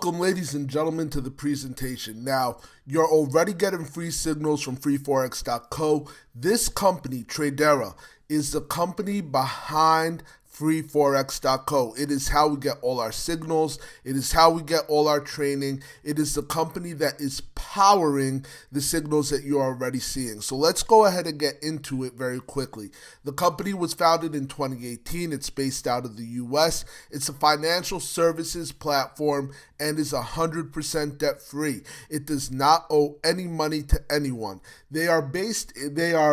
Welcome, ladies and gentlemen, to the presentation. Now, you're already getting free signals from freeforex.co. This company, Tradera, is the company behind freeforex.co. It is how we get all our signals. It is how we get all our training. It is the company that is powering the signals that you're already seeing. So let's go ahead and get into it very quickly. The company was founded in 2018. It's based out of the US. It's a financial services platform and is 100% debt free. It does not owe any money to anyone. They are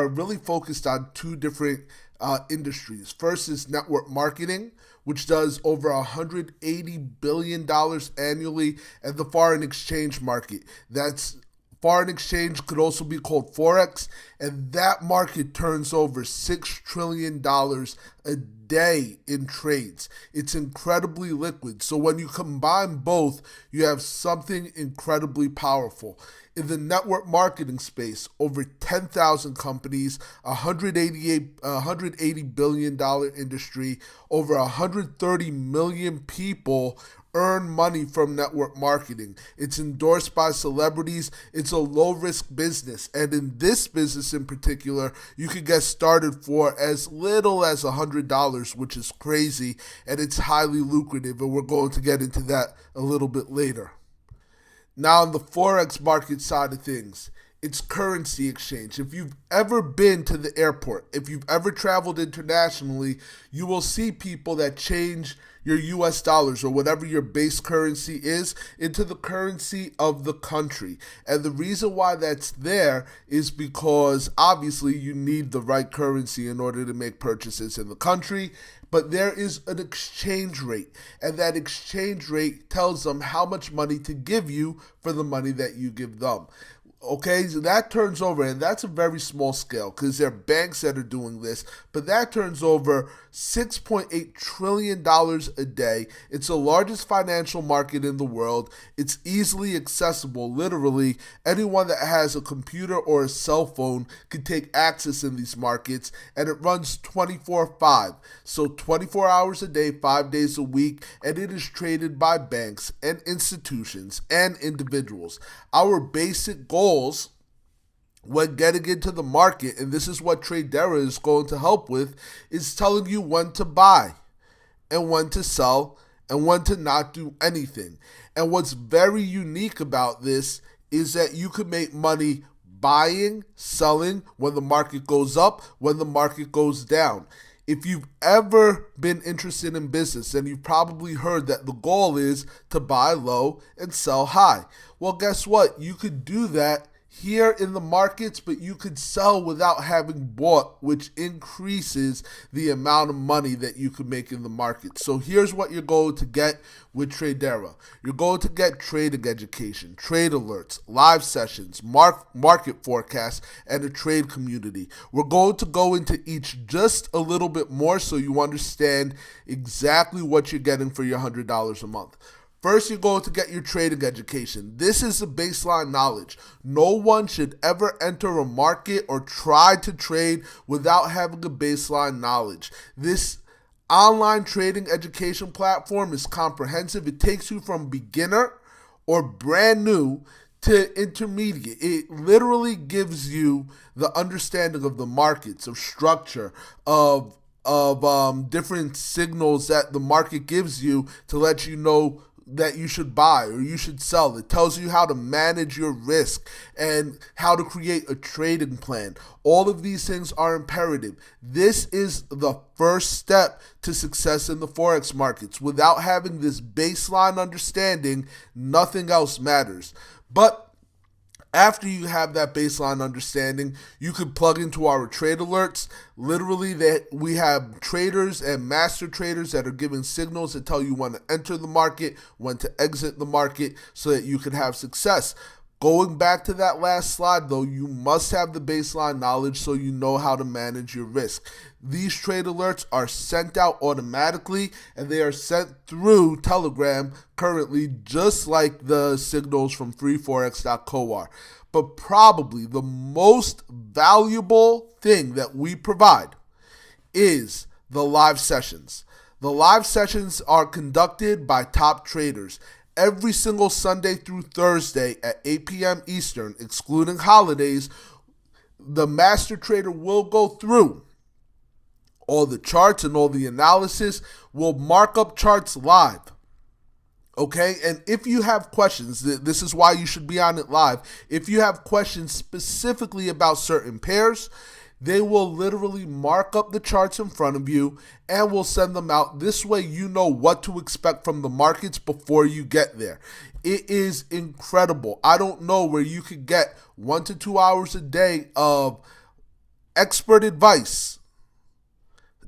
really focused on two different industries. First is network marketing, which does over $180 billion annually, and the foreign exchange market. That's foreign exchange, could also be called Forex, and that market turns over $6 trillion a day in trades. It's incredibly liquid. So when you combine both, you have something incredibly powerful. In the network marketing space, over 10,000 companies, $180 billion industry, over 130 million people earn money from network marketing. It's endorsed by celebrities. It's a low-risk business. And in this business in particular, you can get started for as little as $100, which is crazy, and it's highly lucrative, and we're going to get into that a little bit later. Now, on the Forex market side of things, it's currency exchange. If you've ever been to the airport, if you've ever traveled internationally, you will see people that change your US dollars or whatever your base currency is into the currency of the country. And the reason why that's there is because obviously you need the right currency in order to make purchases in the country. But there is an exchange rate, and that exchange rate tells them how much money to give you for the money that you give them. Okay, so that turns over, and that's a very small scale because there are banks that are doing this, but that turns over $6.8 trillion a day. It's the largest financial market in the world. It's easily accessible. Literally, anyone that has a computer or a cell phone can take access in these markets, and it runs 24/5. So 24 hours a day, 5 days a week, and it is traded by banks and institutions and individuals. Our basic goals when getting into the market, and this is what Tradera is going to help with, is telling you when to buy and when to sell and when to not do anything. And what's very unique about this is that you can make money buying, selling, when the market goes up, when the market goes down. If you've ever been interested in business, then you've probably heard that the goal is to buy low and sell high. Well, guess what? You could do that here in the markets, but you could sell without having bought, which increases the amount of money that you can make in the market. So here's what you're going to get with Tradera. You're going to get trading education, trade alerts, live sessions, market forecasts, and a trade community. We're going to go into each just a little bit more so you understand exactly what you're getting for your $100 a month. First, you're going to get your trading education. This is the baseline knowledge. No one should ever enter a market or try to trade without having a baseline knowledge. This online trading education platform is comprehensive. It takes you from beginner or brand new to intermediate. It literally gives you the understanding of the markets, of structure, of different signals that the market gives you to let you know that you should buy or you should sell. It tells you how to manage your risk and how to create a trading plan. All of these things are imperative. This is the first step to success in the Forex markets. Without having this baseline understanding, nothing else matters. But after you have that baseline understanding, you could plug into our trade alerts. Literally, we have traders and master traders that are giving signals that tell you when to enter the market, when to exit the market, so that you can have success. Going back to that last slide, though, you must have the baseline knowledge so you know how to manage your risk. These trade alerts are sent out automatically, and they are sent through Telegram currently, just like the signals from freeforex.co are. But probably the most valuable thing that we provide is the live sessions. The live sessions are conducted by top traders. every single Sunday through Thursday at 8 p.m. Eastern, excluding holidays, the master trader will go through all the charts and all the analysis. Will mark up charts live. Okay, and if you have questions, this is why you should be on it live. If you have questions specifically about certain pairs, they will literally mark up the charts in front of you and will send them out. This way you know what to expect from the markets before you get there. It is incredible. I don't know where you could get 1 to 2 hours a day of expert advice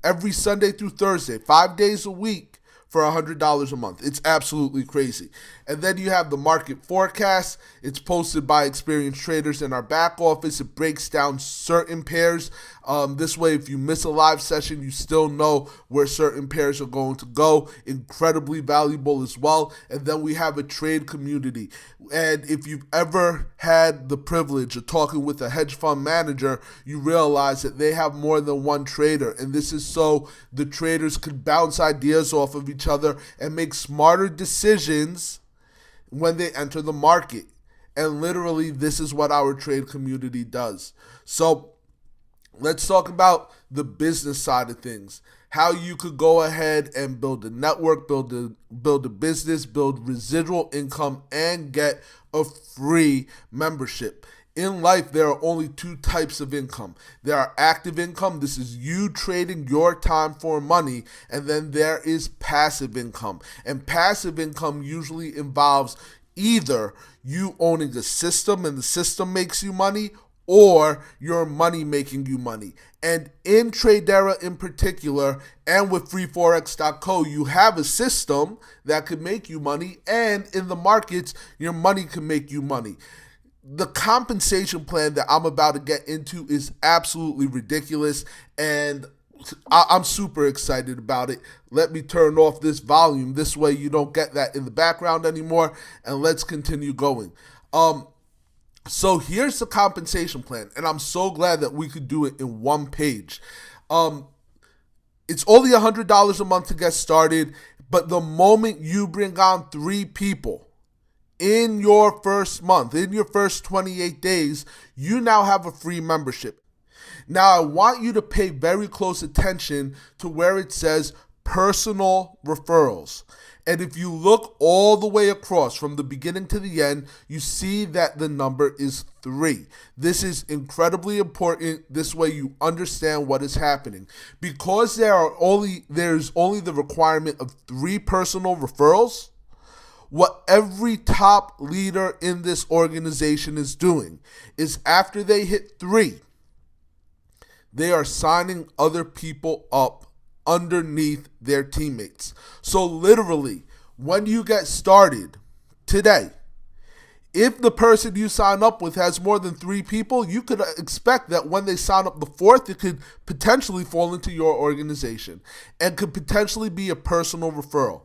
every Sunday through Thursday, 5 days a week, for $100 a month. It's absolutely crazy. And then you have the market forecast. It's posted by experienced traders in our back office. It breaks down certain pairs. This way, if you miss a live session, you still know where certain pairs are going to go. Incredibly valuable as well. And then we have a trade community. And if you've ever had the privilege of talking with a hedge fund manager, you realize that they have more than one trader. And this is so the traders could bounce ideas off of each other and make smarter decisions when they enter the market. And literally, this is what our trade community does. So let's talk about the business side of things. How you could go ahead and build a network, build a business, build residual income, and get a free membership. In life, there are only two types of income. There are active income. This is you trading your time for money. And then there is passive income. And passive income usually involves either you owning a system and the system makes you money, or your money making you money. And in Tradera in particular, and with freeforex.co, you have a system that could make you money, and in the markets, your money can make you money. The compensation plan that I'm about to get into is absolutely ridiculous, and I'm super excited about it. Let me turn off this volume. This way you don't get that in the background anymore, and let's continue going. So here's the compensation plan, and I'm so glad that we could do it in one page. It's only $100 a month to get started, but the moment you bring on 3 people in your first month, in your first 28 days, you now have a free membership. Now, I want you to pay very close attention to where it says personal referrals. And if you look all the way across from the beginning to the end, you see that the number is 3. This is incredibly important. This way you understand what is happening. Because there's only the requirement of 3 personal referrals, what every top leader in this organization is doing is after they hit 3, they are signing other people up underneath their teammates. So literally, when you get started today, if the person you sign up with has more than 3 people, you could expect that when they sign up the 4th, it could potentially fall into your organization and could potentially be a personal referral.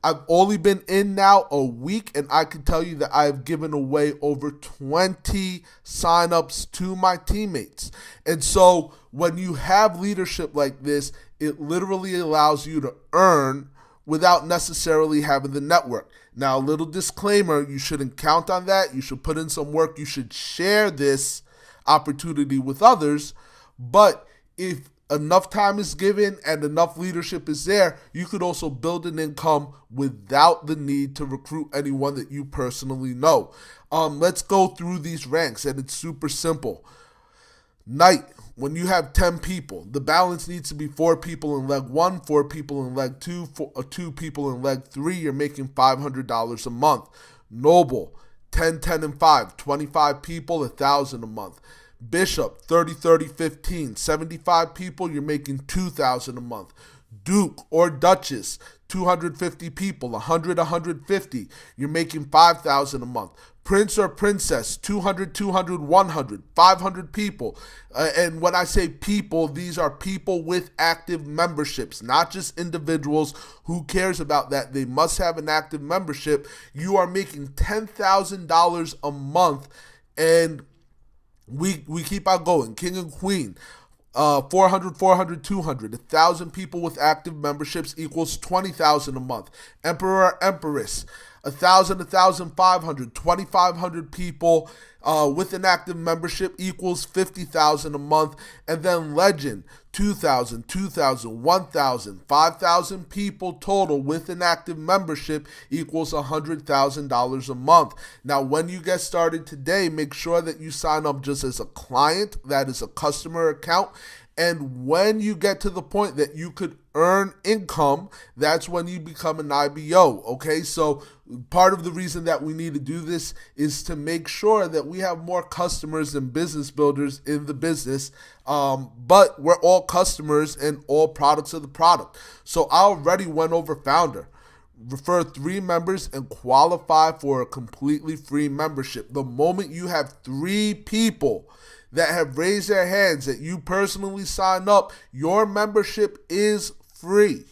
I've only been in now a week, and I can tell you that I've given away over 20 signups to my teammates. And so when you have leadership like this, it literally allows you to earn without necessarily having the network. Now, a little disclaimer, you shouldn't count on that. You should put in some work. You should share this opportunity with others. But if enough time is given and enough leadership is there, you could also build an income without the need to recruit anyone that you personally know. Let's go through these ranks, and it's super simple. Night, when you have 10 people, the balance needs to be 4 people in leg 1, 4 people in leg 2, 2 people in leg 3. You're making $500 a month. Noble, 10, 10, and 5, 25 people, $1,000 a month. Bishop, 30, 30, 15, 75 people, you're making $2,000 a month. Duke or Duchess, 250 people, 100, 150, you're making $5,000 a month. Prince or Princess, 200, 200, 100, 500 people. And when I say people, these are people with active memberships, not just individuals. Who cares about that? They must have an active membership. You are making $10,000 a month, and we keep on going. King and Queen, 400, 400, 200. 1,000 people with active memberships equals $20,000 a month. Emperor, Empress, 1,000, 1,500, 2,500 people with an active membership equals 50,000 a month. And then Legend, 2,000, 2,000, 1,000, 5,000 people total with an active membership equals $100,000 a month. Now, when you get started today, make sure that you sign up just as a client, that is a customer account. And when you get to the point that you could earn income, that's when you become an IBO, okay? So part of the reason that we need to do this is to make sure that we have more customers and business builders in the business, but we're all customers and all products of the product. So I already went over Founder. Refer 3 members and qualify for a completely free membership. The moment you have 3 people that have raised their hands that you personally sign up, your membership is free.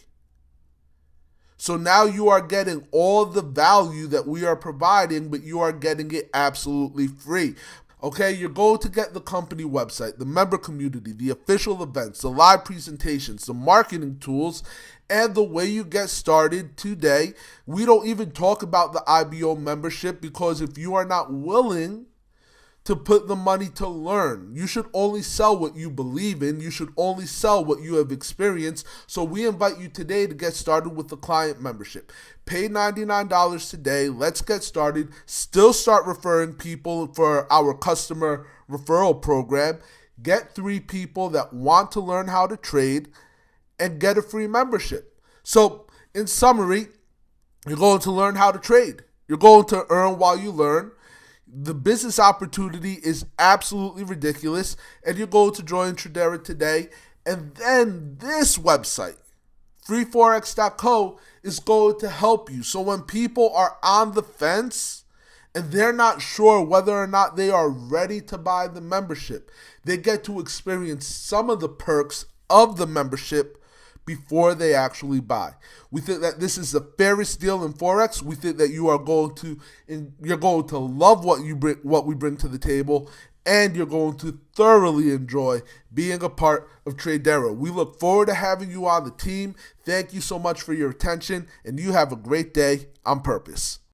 So now you are getting all the value that we are providing, but you are getting it absolutely free. Okay, you're going to get the company website, the member community, the official events, the live presentations, the marketing tools, and the way you get started today. We don't even talk about the IBO membership because if you are not willing to put the money to learn, you should only sell what you believe in. You should only sell what you have experienced. So we invite you today to get started with the client membership. Pay $99 today. Let's get started. Still start referring people for our customer referral program. Get 3 people that want to learn how to trade and get a free membership. So in summary, you're going to learn how to trade. You're going to earn while you learn. The business opportunity is absolutely ridiculous, and you're going to join Tradera today. And then this website, freeforex.co, is going to help you. So when people are on the fence and they're not sure whether or not they are ready to buy the membership, they get to experience some of the perks of the membership before they actually buy. We think that this is the fairest deal in Forex. We think that you're going to love what we bring to the table, and you're going to thoroughly enjoy being a part of Tradera. We look forward to having you on the team. Thank you so much for your attention, and you have a great day on purpose.